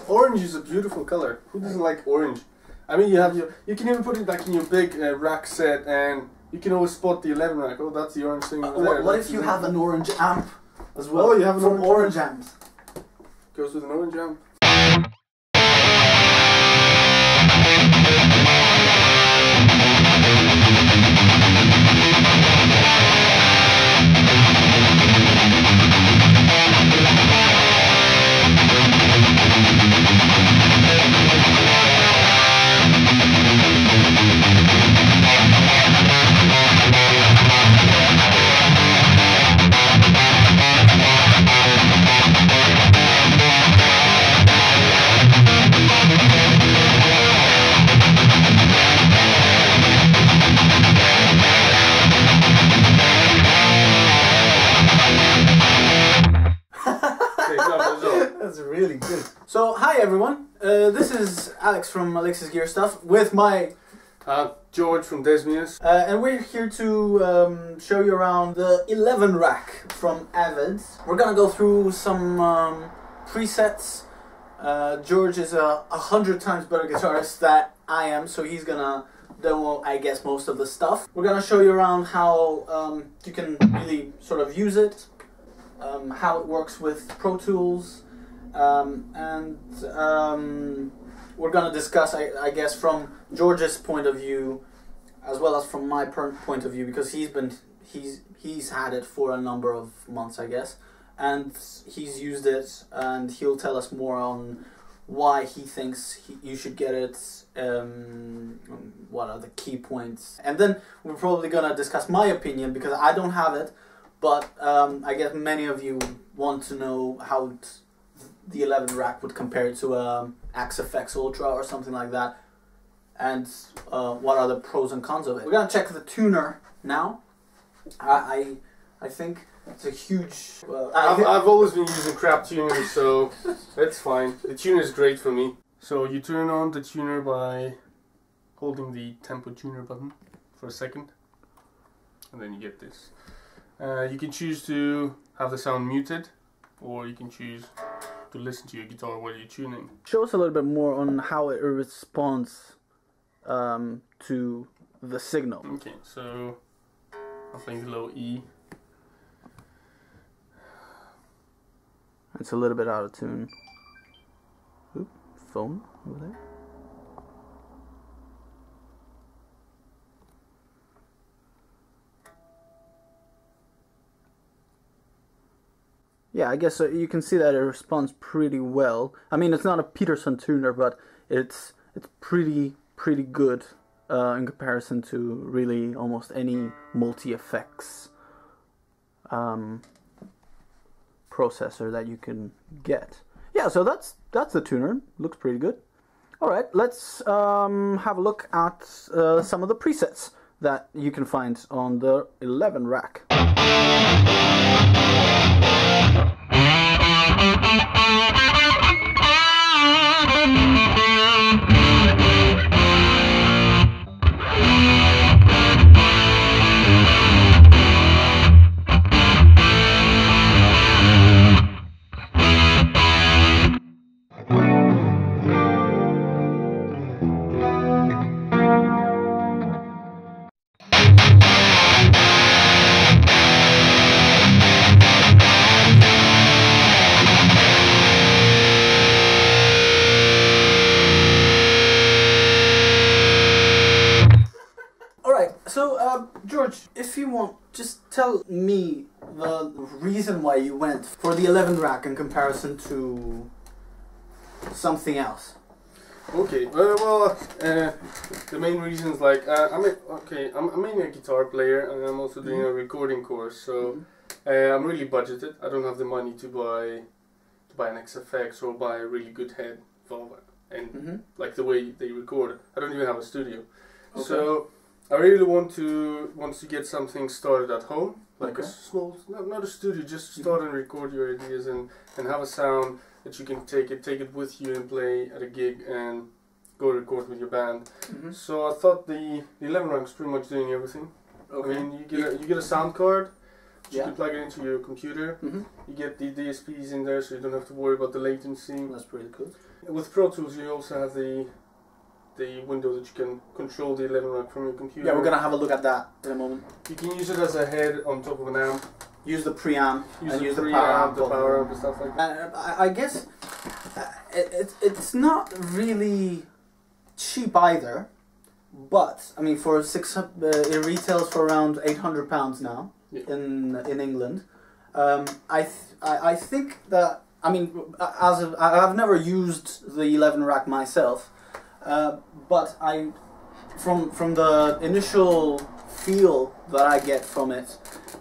Orange is a beautiful color. Who doesn't like orange? I mean, you can even put it like in your big rack set, and you can always spot the 11 rack. Oh, that's the orange thing over there. What if you have an orange amp as well? Oh, you have an orange amps. Goes with an orange amp. That's really good. So, hi everyone. This is Alex from alexisgearstuff with my George from Desmius. and we're here to show you around the 11 rack from Avid. We're gonna go through some presets. George is 100 times better guitarist than I am, so he's gonna demo, I guess, most of the stuff. We're gonna show you around how you can really sort of use it, how it works with Pro Tools, and we're gonna discuss, I guess, from George's point of view as well as from my point of view, because he's had it for a number of months, I guess, and he's used it, and he'll tell us more on why he thinks you should get it, what are the key points, and then we're probably gonna discuss my opinion because I don't have it, but I guess many of you want to know how the 11 rack would compare to a XFX Ultra or something like that, and what are the pros and cons of it. We're gonna check the tuner now. I think it's a huge. I've always been using crap tuners, so that's fine. The tuner is great for me. So you turn on the tuner by holding the tempo tuner button for a second, and then you get this. You can choose to have the sound muted, or you can choose to listen to your guitar while you're tuning. Show us a little bit more on how it responds to the signal. Okay, so I'm playing the low E. It's a little bit out of tune. Oop, phone over there. Yeah, I guess you can see that it responds pretty well. I mean, it's not a Peterson tuner, but it's pretty good in comparison to really almost any multi-effects processor that you can get. Yeah, so that's the tuner. Looks pretty good. All right, let's have a look at some of the presets that you can find on the 11 rack. So, George, if you want, just tell me the reason why you went for the 11 rack in comparison to something else. Okay, well, the main reason is like I'm mainly a guitar player, and I'm also doing a recording course, so I'm really budgeted. I don't have the money to buy an XFX or buy a really good head and like the way they record it. I don't even have a studio, so I really want to get something started at home, like a small, not a studio, just start and record your ideas and have a sound that you can take it with you and play at a gig and go record with your band. So I thought the 11 rack is pretty much doing everything. I mean, you get a sound card You can plug it into your computer. You get the DSPs in there, so you don't have to worry about the latency. That's pretty cool. With Pro Tools, you also have the window that you can control the 11 rack from your computer. Yeah, we're gonna have a look at that in a moment. You can use it as a head on top of an amp. Use the preamp and use the power amp and stuff like that. I guess it's not really cheap either, but I mean for it retails for around £800 now in England. I think that I mean I've never used the 11 rack myself, but from the initial feel that I get from it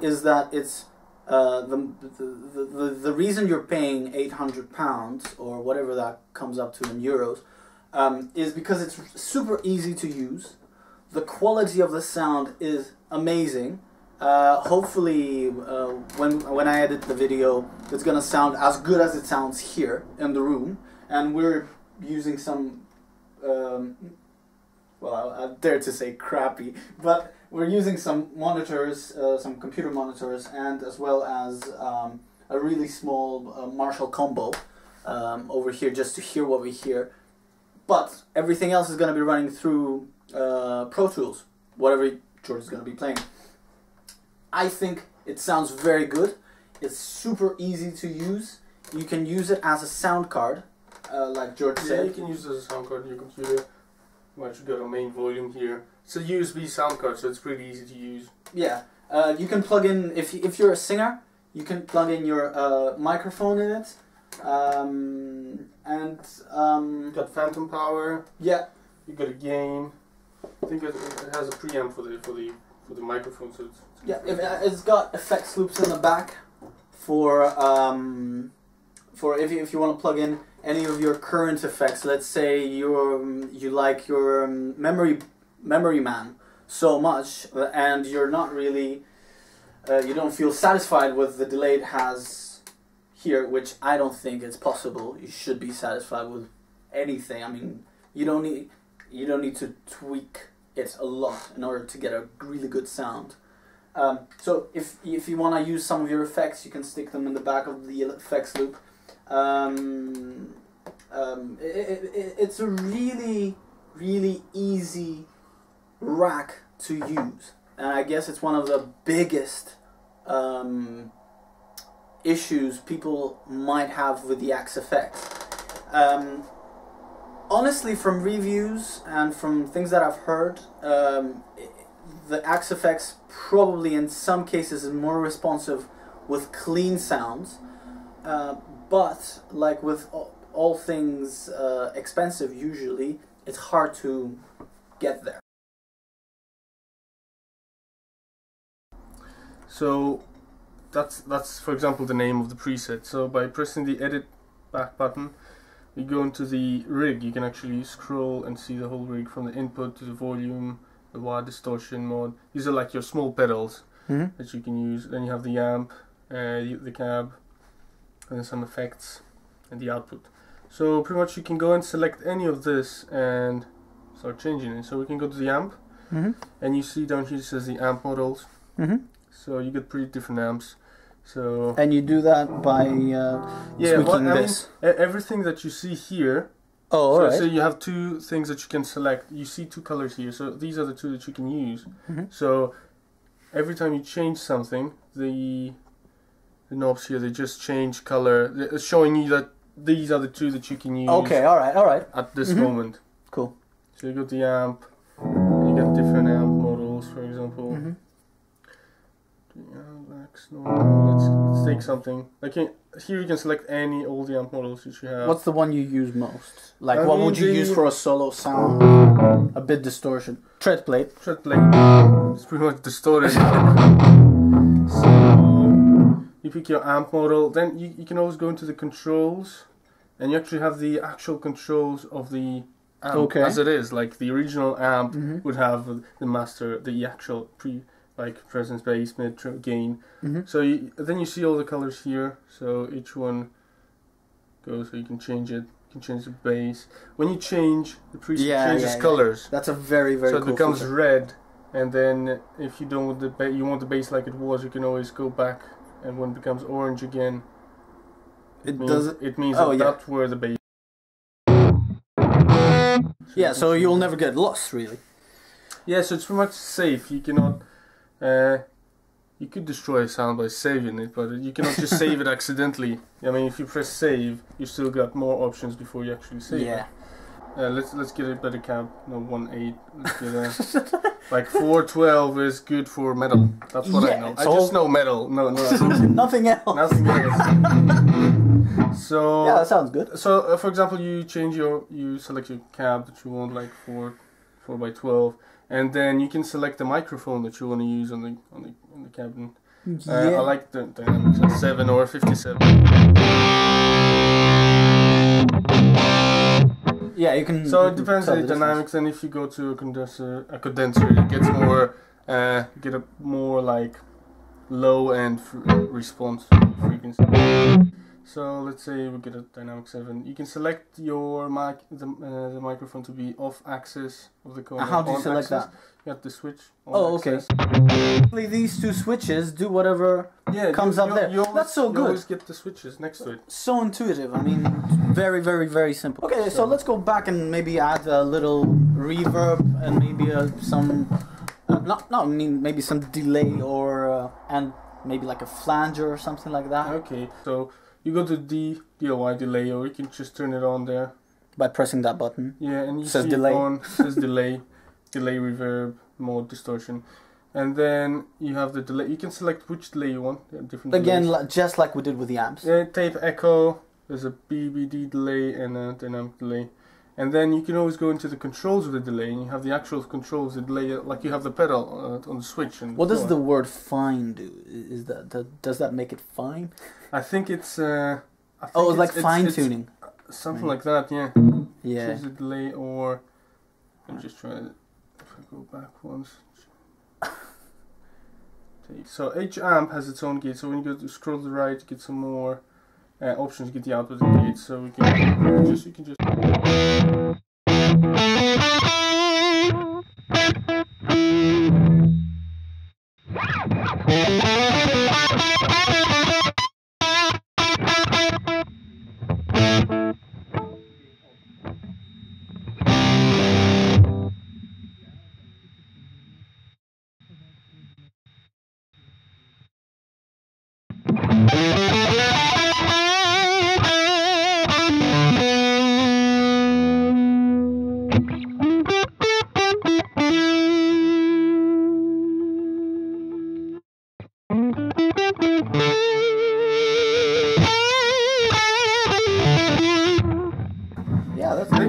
is that it's the reason you're paying £800 or whatever that comes up to in euros is because it's super easy to use. The quality of the sound is amazing. Hopefully when I edit the video it's gonna sound as good as it sounds here in the room, and we're using some well, I dare to say crappy, but we're using some monitors, some computer monitors, and as well as a really small Marshall combo over here just to hear what we hear. But everything else is going to be running through Pro Tools, whatever George is going to be playing. I think it sounds very good. It's super easy to use. You can use it as a sound card, like George said. Yeah, you can use it as a sound card in your computer. Once you got a main volume here, it's a USB sound card, so it's pretty easy to use. Yeah, you can plug in if you're a singer, you can plug in your microphone in it, and you got phantom power. Yeah, you got a gain. I think it has a preamp for the microphone, so it's got effects loops in the back for if you want to plug in any of your current effects. Let's say you like your memory man so much, and you're not really you don't feel satisfied with the delay it has here, which I don't think it's possible. You should be satisfied with anything. I mean, you don't need to tweak it a lot in order to get a really good sound. So if you want to use some of your effects, you can stick them in the back of the effects loop. It's a really easy rack to use, and I guess it's one of the biggest issues people might have with the Axe FX. Honestly, from reviews and from things that I've heard, the Axe FX probably in some cases is more responsive with clean sounds, but like with all things expensive, usually it's hard to get there. So that's for example the name of the preset. So by pressing the edit back button, you go into the rig. You can actually scroll and see the whole rig from the input to the volume, the wide distortion mode. These are like your small pedals that you can use. Then you have the amp, the cab, and then some effects and the output. So pretty much you can go and select any of this and start changing it. So we can go to the amp, and you see down here it says the amp models. So you get pretty different amps. So and you do that by tweaking this. Everything that you see here. Oh, alright. So you have two things that you can select. You see two colors here. So these are the two that you can use. So every time you change something, the knobs here, they just change color. It's showing you that these are the two that you can use. Okay, alright. At this moment. Cool. So you got the amp. You got different amp models, for example. Let's take something. Like here you can select all the amp models that you have. What's the one you use most? Like what would you use for a solo sound? A bit distortion. Tread plate. Tread plate. It's pretty much distorted. So you pick your amp model. Then you can always go into the controls, and you actually have the actual controls of the amp as it is. Like the original amp would have the master, the actual like presence, bass, mid, gain. So then you see all the colors here. So each one goes. So you can change it. You can change the bass. When you change, the preset changes colors. That's a very so cool it becomes feature. red And then if you don't want you want the bass like it was, you can always go back, and when it becomes orange again, it means that's where the bass. Yeah, so you'll never get lost, really. Yeah, so it's pretty much safe. You cannot. You could destroy a sound by saving it, but you cannot just save it accidentally. I mean, if you press save, you still got more options before you actually save it. Let's get a better cab. No, 1.8. Let's get a like 412 is good for metal. That's what I know. I just know metal. No, nothing else. Nothing else. So yeah, that sounds good. So for example, you select your cab that you want, like 4x12, and then you can select the microphone that you want to use on the cabinet. I like the dynamics 7 or 57. Yeah, you can. So it depends on the dynamics, and if you go to a condenser, it gets more, get a more like low end response frequency. So let's say we get a dynamic 7. You can select your the microphone to be off axis of the cone. How do you select that? You have the switch. Okay. These two switches do whatever comes up there. That's so good. You always get the switches next to it. So intuitive. I mean, very, very, very simple. Okay, so let's go back and maybe add a little reverb and maybe some, maybe some delay or and maybe like a flanger or something like that. Okay, so you go to DIY delay, or you can just turn it on there by pressing that button. Yeah, and you says see delay. Says delay, delay reverb, mode distortion, and then you have the delay. You can select which delay you want. Different again, delays. Just like we did with the amps. Yeah, tape echo. There's a BBD delay and a dynamic delay, and then you can always go into the controls of the delay, and you have the actual controls of the delay, like you have the pedal on the switch. And what does the word fine do? Is does that make it fine? I think it's. It's like fine tuning. Something like that, yeah. Yeah. Choose a delay, or I'm just trying to. If I go back once. So each amp has its own gate. So when you go to scroll to the right, you get some more options. You get the output and gate. So you can just.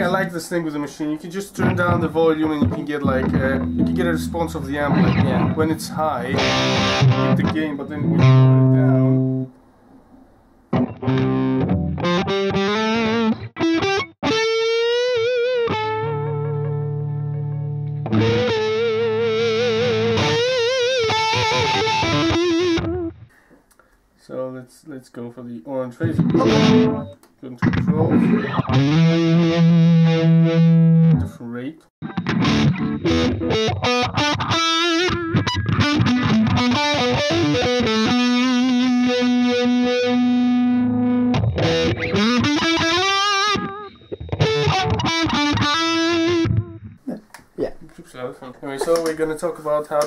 I like this thing with the machine. You can just turn down the volume and you can get like you can get a response of the amp. Like, when it's high, you get the gain, but then when you put it down. So let's go for the orange phase. Go into control. Different rate. Yeah. Anyway, so we're gonna talk about how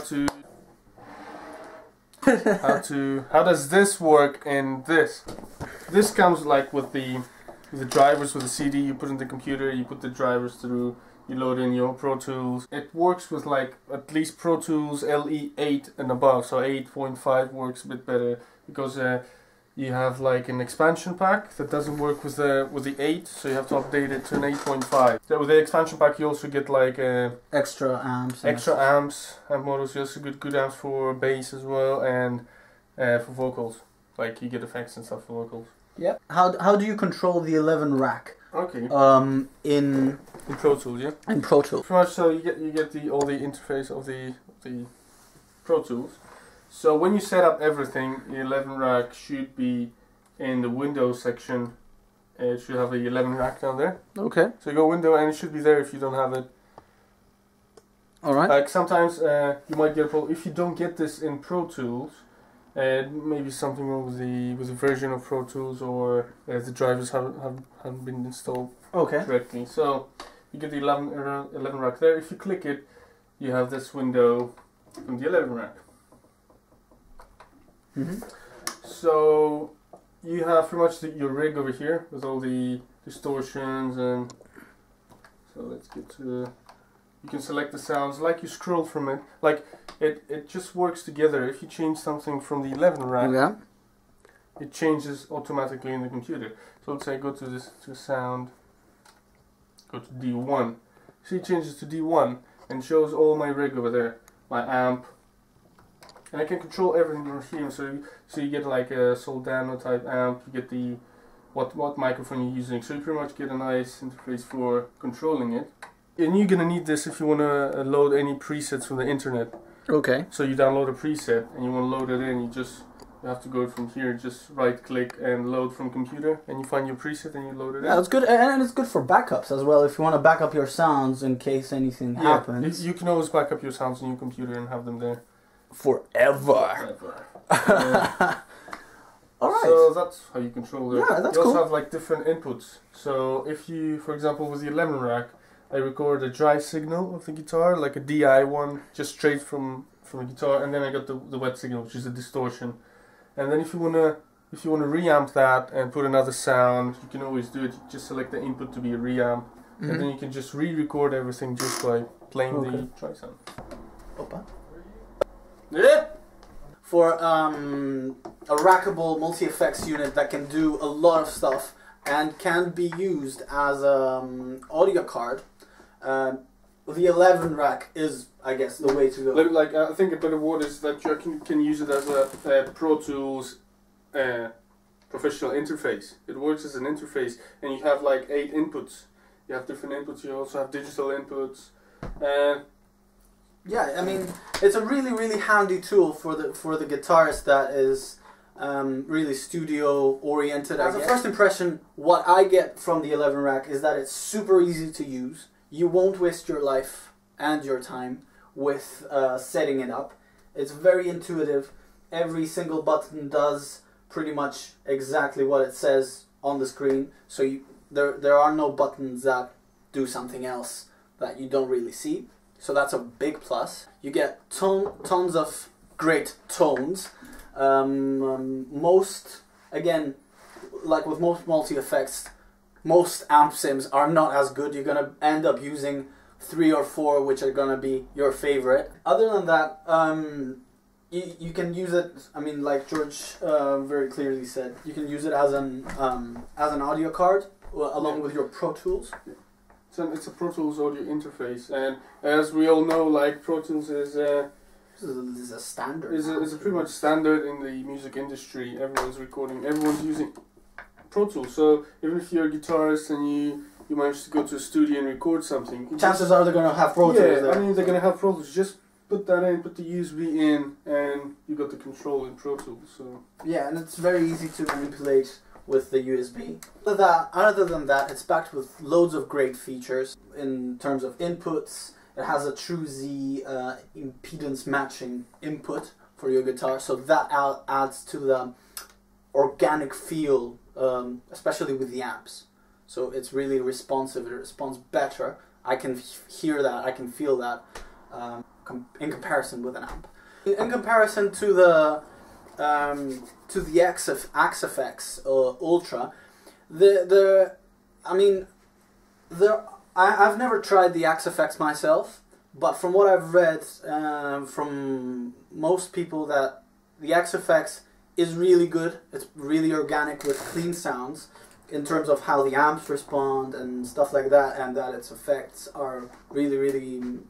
does this work in this? This comes like with the drivers with the CD. You put in the computer, you put the drivers through, you load in your Pro Tools. It works with like at least Pro Tools LE8 and above, so 8.5 works a bit better because you have like an expansion pack that doesn't work with the 8, so you have to update it to an 8.5. So with the expansion pack you also get like extra amps, amp models. You also get good amps for bass as well, and for vocals, like you get effects and stuff for vocals. Yeah. How do you control the 11 rack? Okay. In Pro Tools, yeah. In Pro Tools. Pretty much. So you get all the interface of the Pro Tools. So when you set up everything, the 11 rack should be in the Windows section. It should have the 11 rack down there. Okay. So you go Window, and it should be there if you don't have it. All right. Like sometimes you might get a problem if you don't get this in Pro Tools. Maybe something wrong with the version of Pro Tools, or the drivers haven't been installed correctly. So you get the 11 rack there. If you click it, you have this window from the 11 rack. So you have pretty much your rig over here with all the distortions, and so let's get to. You can select the sounds like you scroll from it. Like it just works together. If you change something from the 11 rack, it changes automatically in the computer. So let's say I go to this sound, go to D1. See, it changes to D1 and shows all my rig over there, my amp, and I can control everything from here. So you get like a Soldano type amp. You get the what microphone you're using. So you pretty much get a nice interface for controlling it. And you're gonna need this if you wanna load any presets from the internet. Okay. So you download a preset and you wanna load it in. You have to go from here. Just right click and load from computer, and you find your preset and you load it in. Yeah, it's good, and it's good for backups as well. If you want to back up your sounds in case anything happens, you can always back up your sounds on your computer and have them there forever. All right. So that's how you control it. Yeah, that's cool. You cool. also have like different inputs. So if you, for example, with the 11 rack, I record a dry signal of the guitar, like a DI one, just straight from the guitar, and then I got the wet signal, which is a distortion. And then if you wanna reamp that and put another sound, you can always do it. You just select the input to be a reamp, and then you can just re-record everything just by playing the dry sound. Opa. Yeah. For a rackable multi-effects unit that can do a lot of stuff and can be used as an audio card, the 11 rack is, I guess, the way to go. Like I think a better word is that you can use it as a Pro Tools professional interface. It works as an interface, and you have like 8 inputs. You have different inputs. You also have digital inputs. Yeah, I mean, it's a really handy tool for the guitarist that is really studio oriented. As a first impression, what I get from the 11 rack is that it's super easy to use. You won't waste your life and your time with setting it up. It's very intuitive. Every single button does pretty much exactly what it says on the screen. So there are no buttons that do something else that you don't really see. So that's a big plus. You get tons of great tones. Most, again, like with most multi-effects, most amp sims are not as good. You're gonna end up using 3 or 4, which are gonna be your favorite. Other than that, you can use it. I mean, like George very clearly said, you can use it as an audio card along with your Pro Tools. It's a Pro Tools audio interface, and as we all know, like Pro Tools is a standard. Is a pretty much standard in the music industry. Everyone's recording. Everyone's using Pro Tools. So even if you're a guitarist and you manage to go to a studio and record something, chances are they're gonna have Pro Tools. Yeah, there. I mean they're gonna have Pro Tools. Just put that in, put the USB in, and you got the control in Pro Tools. So yeah, and it's very easy to manipulate with the USB. Other than that, it's backed with loads of great features in terms of inputs. It has a true Z impedance matching input for your guitar, so that adds to the organic feel, especially with the amps. So it's really responsive. It responds better. I can hear that. I can feel that in comparison with an amp. In comparison to the XFX Ultra, I've never tried the XFX myself, but from what I've read from most people, that the XFX is really good. It's really organic with clean sounds in terms of how the amps respond and stuff like that, and that its effects are really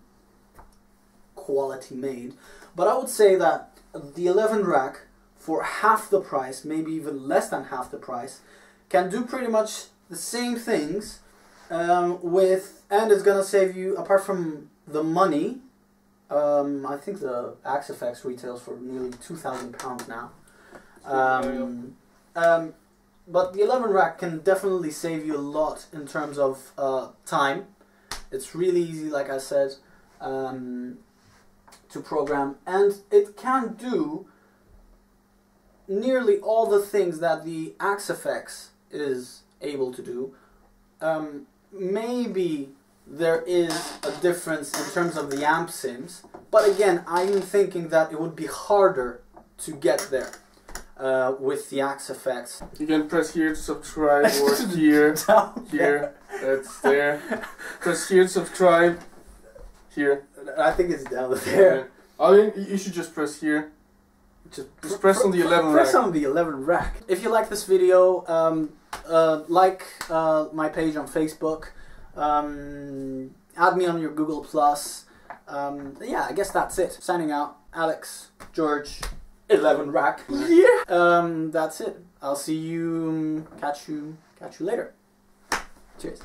quality made. But I would say that the 11 rack, for half the price, maybe even less than half the price, can do pretty much the same things and it's gonna save you, apart from the money, I think the XFX retails for nearly £2,000 now. But the 11 rack can definitely save you a lot in terms of time. It's really easy, like I said. to program, and it can do nearly all the things that the Axe-Fx is able to do. Maybe there is a difference in terms of the amp sims, but again, I'm thinking that it would be harder to get there with the Axe-Fx. You can press here to subscribe, or here, here, that's there. Press here to subscribe, here. I think it's down there. Yeah. I mean, you should just press here. Just press on the 11 rack. Press on the 11 rack. If you like this video, like my page on Facebook, add me on your Google+. Yeah, I guess that's it. Signing out, Alex, George, 11 rack. Yeah. That's it. I'll see you. Catch you later. Cheers.